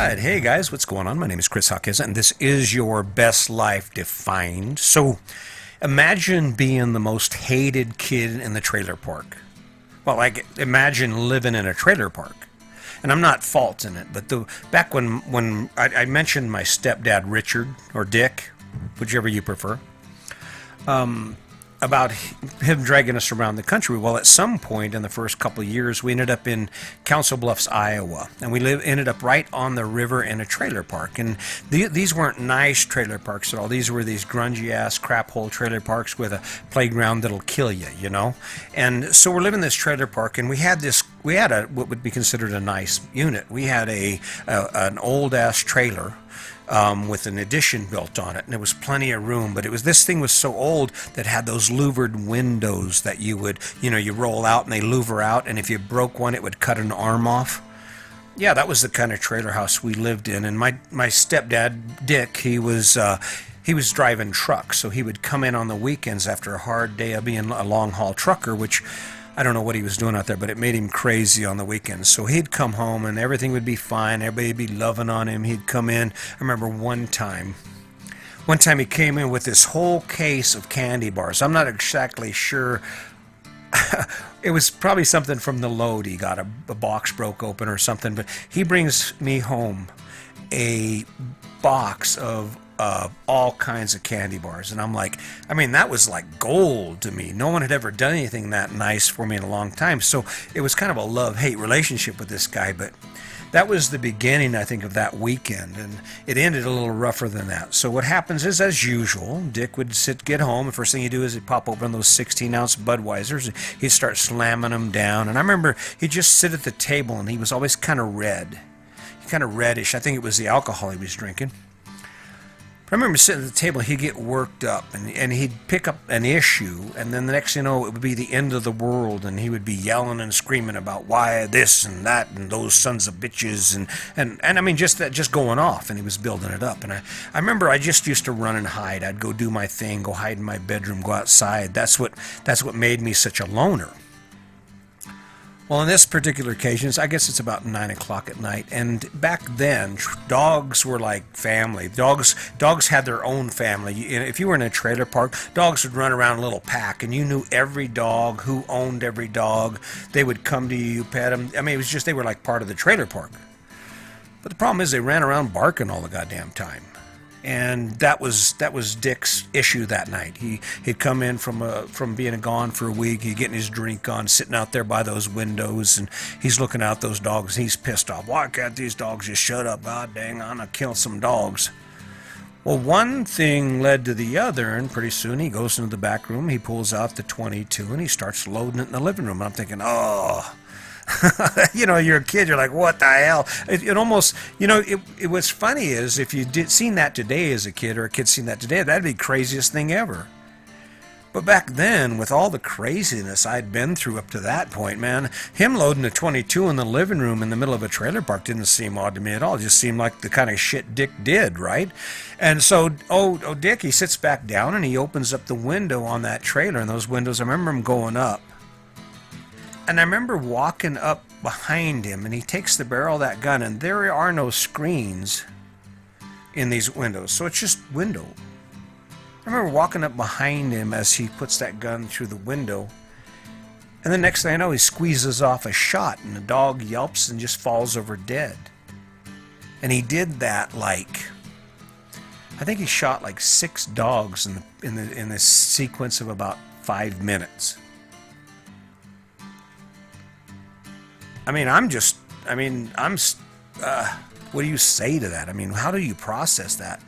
right. Hey guys, what's going on? My name is Chris Hawkins, and this is your best life defined. So imagine being the most hated kid in the trailer park. Well, like imagine living in a trailer park. And I'm not faulting it, but back when I mentioned my stepdad Richard or Dick, whichever you prefer, about him dragging us around the country. Well, at some point in the first couple of years, we ended up in Council Bluffs, Iowa, and we ended up right on the river in a trailer park. And these weren't nice trailer parks at all. These were these grungy ass crap hole trailer parks with a playground that'll kill you, you know. And so we're living in this trailer park, and we had a what would be considered a nice unit. We had an old ass trailer with an addition built on it, and there was plenty of room. But this thing was so old that had those louvered windows that you roll out and they louver out, and if you broke one, it would cut an arm off. Yeah, that was the kind of trailer house we lived in. And my stepdad Dick, he was driving trucks, so he would come in on the weekends after a hard day of being a long haul trucker, which I don't know what he was doing out there, but it made him crazy on the weekends. So he'd come home and everything would be fine. Everybody would be loving on him. He'd come in. I remember one time he came in with this whole case of candy bars. I'm not exactly sure. It was probably something from the load. He got a box broke open or something, but he brings me home a box of all kinds of candy bars. And I'm like, that was like gold to me. No one had ever done anything that nice for me in a long time. So it was kind of a love-hate relationship with this guy. But that was the beginning, I think, of that weekend. And it ended a little rougher than that. So what happens is, as usual, Dick would get home. The first thing he'd do is he'd pop open those 16-ounce Budweisers. And he'd start slamming them down. And I remember he'd just sit at the table, and he was always kind of red. Kind of reddish. I think it was the alcohol he was drinking. I remember sitting at the table, he'd get worked up, and he'd pick up an issue, and then the next thing you know, it would be the end of the world, and he would be yelling and screaming about why this and that and those sons of bitches, and just going off, and he was building it up. And I remember I just used to run and hide. I'd go do my thing, go hide in my bedroom, go outside. That's what made me such a loner. Well, on this particular occasion, I guess it's about 9 o'clock at night, and back then, dogs were like family. Dogs had their own family. If you were in a trailer park, dogs would run around in a little pack, and you knew every dog, who owned every dog. They would come to you, pet them. It was just, they were like part of the trailer park. But the problem is they ran around barking all the goddamn time. And that was Dick's issue that night. He'd come in from being gone for a week. He'd getting his drink on, sitting out there by those windows, and he's looking out those dogs. He's pissed off. Why can't these dogs just shut up? God dang, I'm gonna kill some dogs. Well, one thing led to the other, and pretty soon he goes into the back room. He pulls out the 22 and he starts loading it in the living room. And I'm thinking, oh. You're a kid, you're like, what the hell? It almost, it what's funny is if you seen that today as a kid, or a kid seen that today, that'd be the craziest thing ever. But back then, with all the craziness I'd been through up to that point, man, him loading a 22 in the living room in the middle of a trailer park didn't seem odd to me at all. It just seemed like the kind of shit Dick did, right? And so, Dick, he sits back down and he opens up the window on that trailer, and those windows, I remember him going up. And I remember walking up behind him, and he takes the barrel of that gun, and there are no screens in these windows, so it's just window. I remember walking up behind him as he puts that gun through the window, and the next thing I know, he squeezes off a shot, and the dog yelps and just falls over dead. And he did that I think he shot like 6 dogs in this sequence of about 5 minutes. What do you say to that? How do you process that?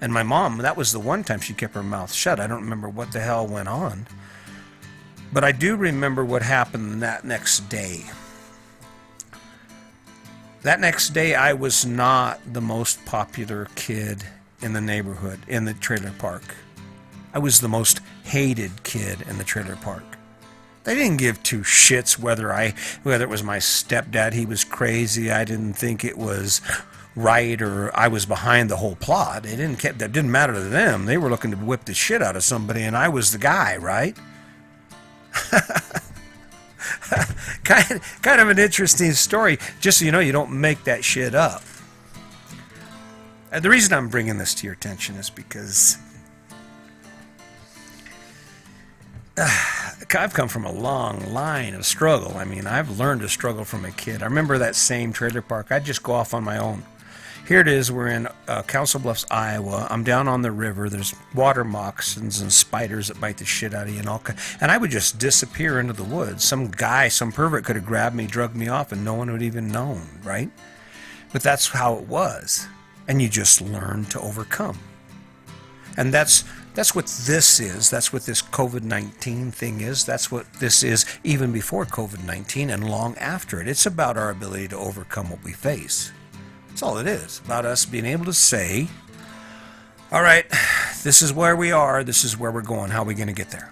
And my mom, that was the one time she kept her mouth shut. I don't remember what the hell went on. But I do remember what happened that next day. That next day, I was not the most popular kid in the neighborhood, in the trailer park. I was the most hated kid in the trailer park. They didn't give two shits whether it was my stepdad, he was crazy, I didn't think it was right, or I was behind the whole plot. That didn't matter to them. They were looking to whip the shit out of somebody, and I was the guy, right? kind of an interesting story. Just so you know, you don't make that shit up. The reason I'm bringing this to your attention is because I've come from a long line of struggle. I mean, I've learned to struggle from a kid. I remember that same trailer park. I'd just go off on my own. Here it is. We're in Council Bluffs, Iowa. I'm down on the river. There's water moccasins and spiders that bite the shit out of you, and I would just disappear into the woods. Some guy, some pervert could have grabbed me, drugged me off, and no one would even known, right? But that's how it was, and you just learn to overcome. And that's what this is. That's what this COVID-19 thing is. That's what this is even before COVID-19 and long after it. It's about our ability to overcome what we face. That's all it is. About us being able to say, all right, this is where we are. This is where we're going. How are we going to get there?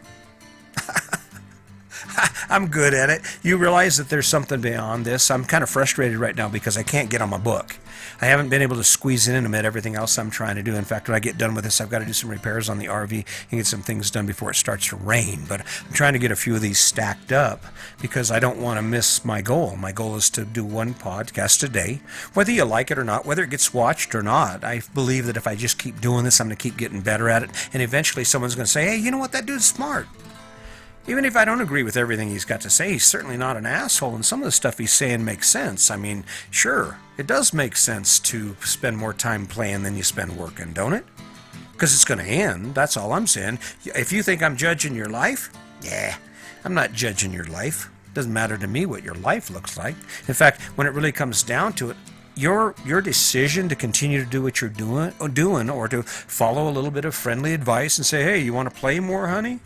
I'm good at it. You realize that there's something beyond this. I'm kind of frustrated right now because I can't get on my book. I haven't been able to squeeze in amid everything else I'm trying to do. In fact, when I get done with this, I've got to do some repairs on the RV and get some things done before it starts to rain. But I'm trying to get a few of these stacked up because I don't want to miss my goal. My goal is to do one podcast a day, whether you like it or not, whether it gets watched or not. I believe that if I just keep doing this, I'm going to keep getting better at it. And eventually someone's going to say, hey, you know what? That dude's smart. Even if I don't agree with everything he's got to say, he's certainly not an asshole, and some of the stuff he's saying makes sense. I mean, sure, it does make sense to spend more time playing than you spend working, don't it? Because it's going to end, that's all I'm saying. If you think I'm judging your life, yeah, I'm not judging your life. It doesn't matter to me what your life looks like. In fact, when it really comes down to it, your decision to continue to do what you're doing or to follow a little bit of friendly advice and say, hey, you want to play more, honey?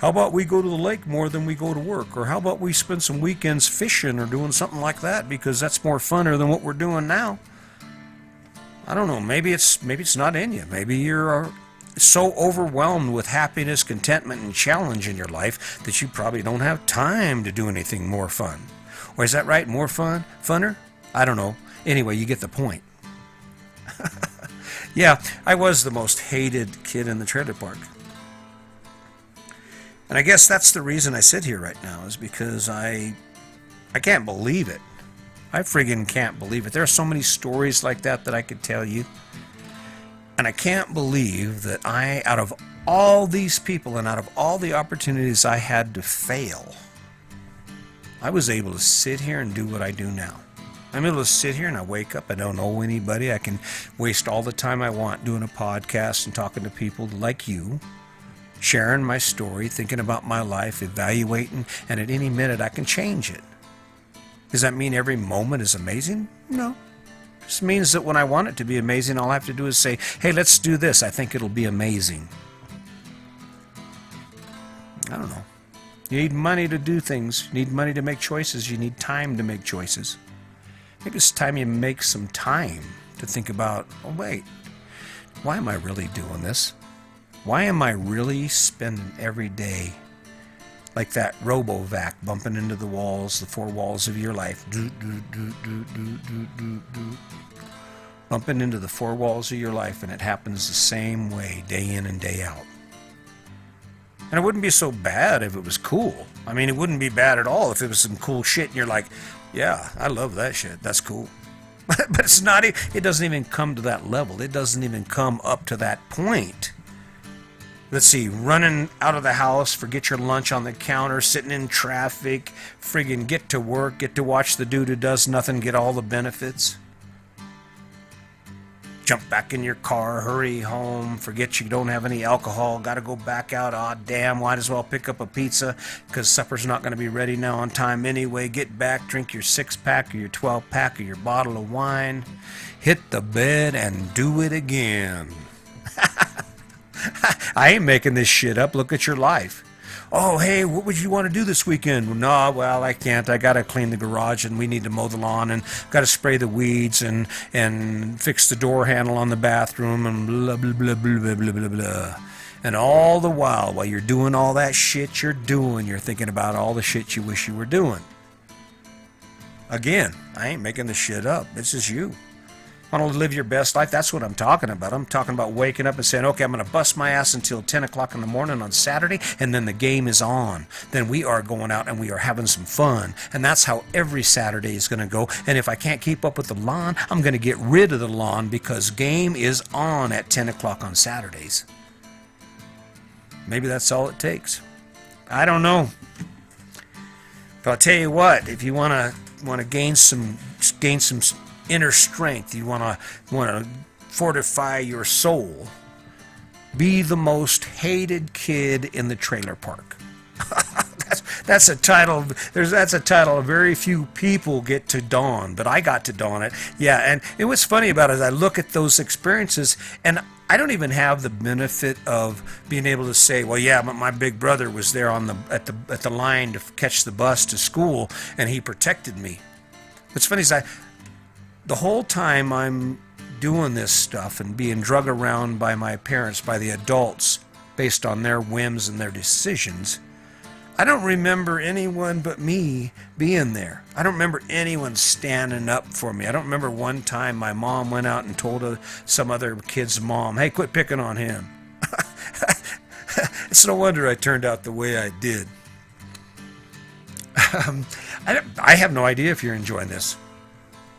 How about we go to the lake more than we go to work? Or how about we spend some weekends fishing or doing something like that because that's more funner than what we're doing now? I don't know. Maybe it's not in you. Maybe you're so overwhelmed with happiness, contentment, and challenge in your life that you probably don't have time to do anything more fun. Or is that right? More fun? Funner? I don't know. Anyway, you get the point. Yeah, I was the most hated kid in the trailer park. And I guess that's the reason I sit here right now, is because I can't believe it. I friggin' can't believe it. There are so many stories like that I could tell you. And I can't believe that out of all these people and out of all the opportunities I had to fail, I was able to sit here and do what I do now. I'm able to sit here and I wake up, I don't owe anybody. I can waste all the time I want doing a podcast and talking to people like you, sharing my story, thinking about my life, evaluating, and at any minute I can change it. Does that mean every moment is amazing? No. It just means that when I want it to be amazing, all I have to do is say, hey, let's do this. I think it'll be amazing. I don't know. You need money to do things. You need money to make choices. You need time to make choices. Maybe it's time you make some time to think about, oh, wait, why am I really doing this? Why am I really spending every day like that RoboVac bumping into the walls, the four walls of your life? Bumping into the four walls of your life, and it happens the same way day in and day out. And it wouldn't be so bad if it was cool. I mean, it wouldn't be bad at all if it was some cool shit and you're like, yeah, I love that shit. That's cool. But it's not, it doesn't even come to that level. It doesn't even come up to that point. Let's see, running out of the house, forget your lunch on the counter, sitting in traffic, friggin' get to work, get to watch the dude who does nothing, get all the benefits. Jump back in your car, hurry home, forget you don't have any alcohol, gotta go back out, aw damn, might as well pick up a pizza, because supper's not gonna be ready now on time anyway. Get back, drink your 6-pack or your 12-pack or your bottle of wine, hit the bed and do it again. I ain't making this shit up. Look at your life. Oh, hey, what would you want to do this weekend? No, well, I can't. I got to clean the garage, and we need to mow the lawn, and got to spray the weeds, and fix the door handle on the bathroom, and blah, blah, blah, blah, blah, blah, blah. And all the while you're doing all that shit you're doing, you're thinking about all the shit you wish you were doing. Again, I ain't making this shit up. This is you. Want to live your best life? That's what I'm talking about. I'm talking about waking up and saying, okay, I'm going to bust my ass until 10 o'clock in the morning on Saturday, and then the game is on. Then we are going out and we are having some fun. And that's how every Saturday is going to go. And if I can't keep up with the lawn, I'm going to get rid of the lawn because game is on at 10 o'clock on Saturdays. Maybe that's all it takes. I don't know. But I'll tell you what, if you want to gain some inner strength, you want to fortify your soul, be the most hated kid in the trailer park. That's a title. That's a title very few people get to don, but I got to don it. Yeah, and it was funny about it. I look at those experiences, and I don't even have the benefit of being able to say, well, yeah, but my big brother was there at the line to catch the bus to school, and he protected me. What's funny is the whole time I'm doing this stuff and being drug around by my parents, by the adults, based on their whims and their decisions, I don't remember anyone but me being there. I don't remember anyone standing up for me. I don't remember one time my mom went out and told some other kid's mom, hey, quit picking on him. It's no wonder I turned out the way I did. I have no idea if you're enjoying this.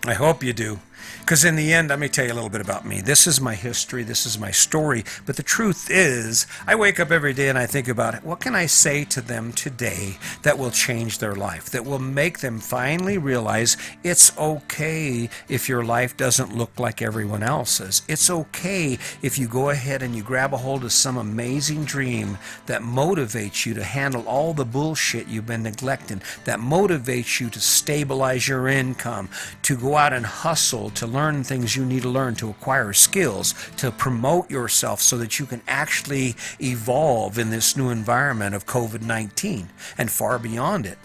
I hope you do. Because in the end, let me tell you a little bit about me. This is my history. This is my story. But the truth is, I wake up every day and I think about it. What can I say to them today that will change their life, that will make them finally realize it's okay if your life doesn't look like everyone else's. It's okay if you go ahead and you grab a hold of some amazing dream that motivates you to handle all the bullshit you've been neglecting, that motivates you to stabilize your income, to go out and hustle, to learn things you need to learn, to acquire skills, to promote yourself so that you can actually evolve in this new environment of COVID-19 and far beyond it.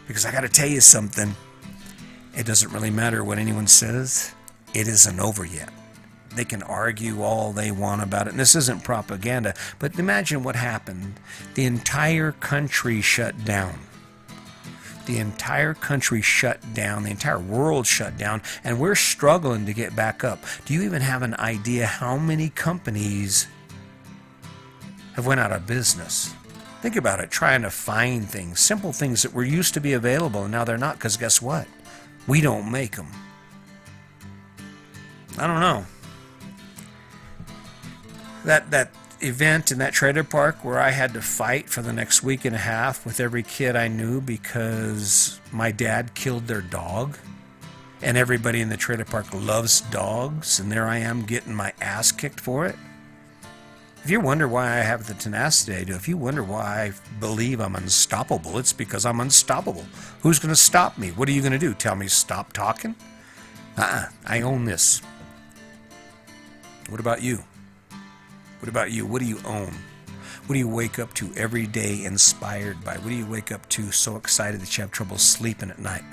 Because I got to tell you something, it doesn't really matter what anyone says, it isn't over yet. They can argue all they want about it, and this isn't propaganda, but imagine what happened. The entire country shut down. The entire country shut down, the entire world shut down, and we're struggling to get back up. Do you even have an idea how many companies have went out of business? Think about it, trying to find things, simple things that were used to be available, and now they're not, because guess what? We don't make them. I don't know. That event in that trailer park where I had to fight for the next week and a half with every kid I knew because my dad killed their dog, and everybody in the trailer park loves dogs, and there I am getting my ass kicked for it. If you wonder why I have the tenacity I do, if you wonder why I believe I'm unstoppable, it's because I'm unstoppable. Who's going to stop me? What are you going to do? Tell me stop talking? I own this. What about you? What about you? What do you own? What do you wake up to every day inspired by? What do you wake up to so excited that you have trouble sleeping at night?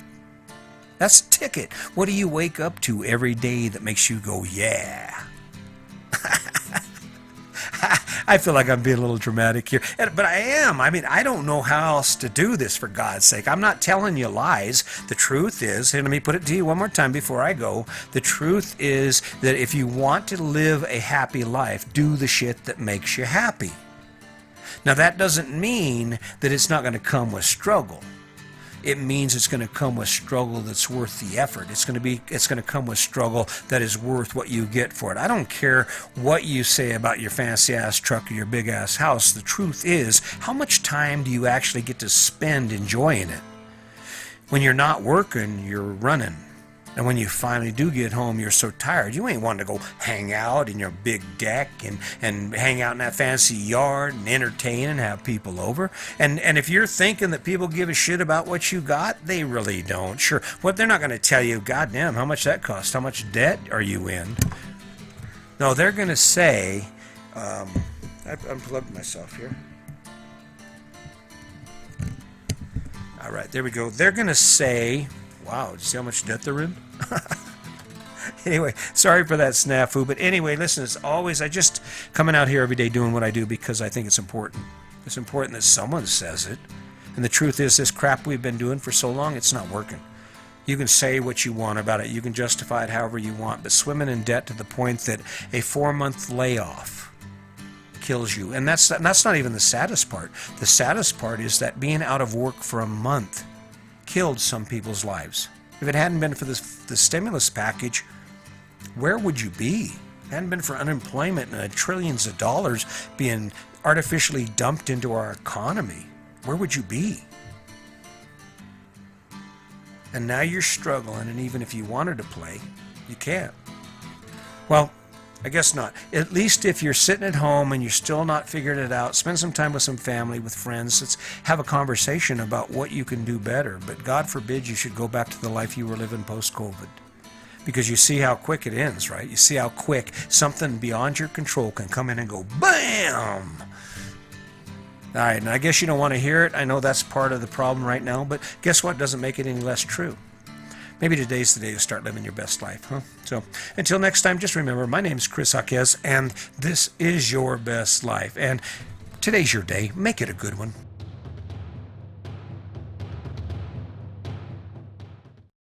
That's a ticket. What do you wake up to every day that makes you go, yeah? I feel like I'm being a little dramatic here, but I am. I mean, I don't know how else to do this, for God's sake. I'm not telling you lies. The truth is, and let me put it to you one more time before I go, the truth is that if you want to live a happy life, do the shit that makes you happy. Now, that doesn't mean that it's not going to come with struggle. It means it's going to come with struggle that's worth the effort. It's going to come with struggle that is worth what you get for it. I don't care what you say about your fancy ass truck or your big ass house. The truth is, how much time do you actually get to spend enjoying it? When you're not working, you're running. And when you finally do get home, you're so tired. You ain't wanting to go hang out in your big deck and hang out in that fancy yard and entertain and have people over. And if you're thinking that people give a shit about what you got, they really don't. Sure, what they're not going to tell you, goddamn, how much that cost? How much debt are you in? No, they're going to say, I unplugged myself here. All right, there we go. They're going to say, wow, did you see how much debt they're in? Anyway, sorry for that snafu. But anyway, listen, as always, I just coming out here every day doing what I do because I think it's important. It's important that someone says it. And the truth is, this crap we've been doing for so long, it's not working. You can say what you want about it. You can justify it however you want. But swimming in debt to the point that a 4-month layoff kills you. And that's not even the saddest part. The saddest part is that being out of work for a month killed some people's lives. If it hadn't been for the stimulus package, where would you be? If it hadn't been for unemployment and trillions of dollars being artificially dumped into our economy, where would you be? And now you're struggling, and even if you wanted to play, you can't. Well, I guess not. At least if you're sitting at home and you're still not figuring it out, spend some time with some family, with friends. Let's have a conversation about what you can do better. But God forbid you should go back to the life you were living post-COVID. Because you see how quick it ends, right? You see how quick something beyond your control can come in and go BAM! All right, and I guess you don't want to hear it. I know that's part of the problem right now, but guess what? Doesn't make it any less true. Maybe today's the day to start living your best life, huh? So until next time, just remember, my name is Chris Jaquez, and this is your best life. And today's your day. Make it a good one.